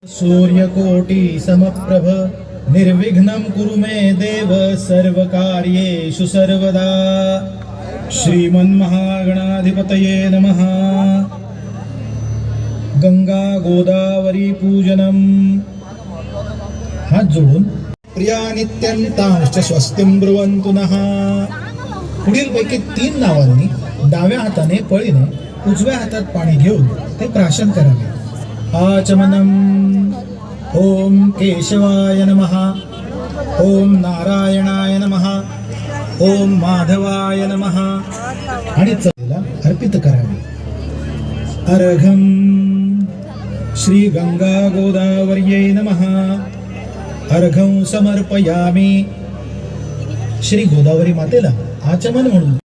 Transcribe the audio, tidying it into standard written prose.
सूर्यकोटि समप्रभ निर्विघ्नं कुरु मे देव सर्वकार्येषु सर्वदा। श्रीमन्महागणाधिपतये नमः। गंगा गोदावरी पूजनम। हात जोडून प्रिया नित्यंतांश्च स्वस्तिं ब्रुवन्तु नः। पुढील पैकी 3 नावांनी डाव्या हाताने पळीने उजव्या हातात पाणी घेऊन ते प्राशन करावे। आचमनम। ओम केशवाय नमः। ओम नारायणाय नमः। ओम माधवाय नमः आणि चवीला अर्पित करावे। अर्घम श्री गंगा गोदावर्यै नमः। अर्घं समर्पयामि। श्री गोदावरी मातेला आचमन म्हणून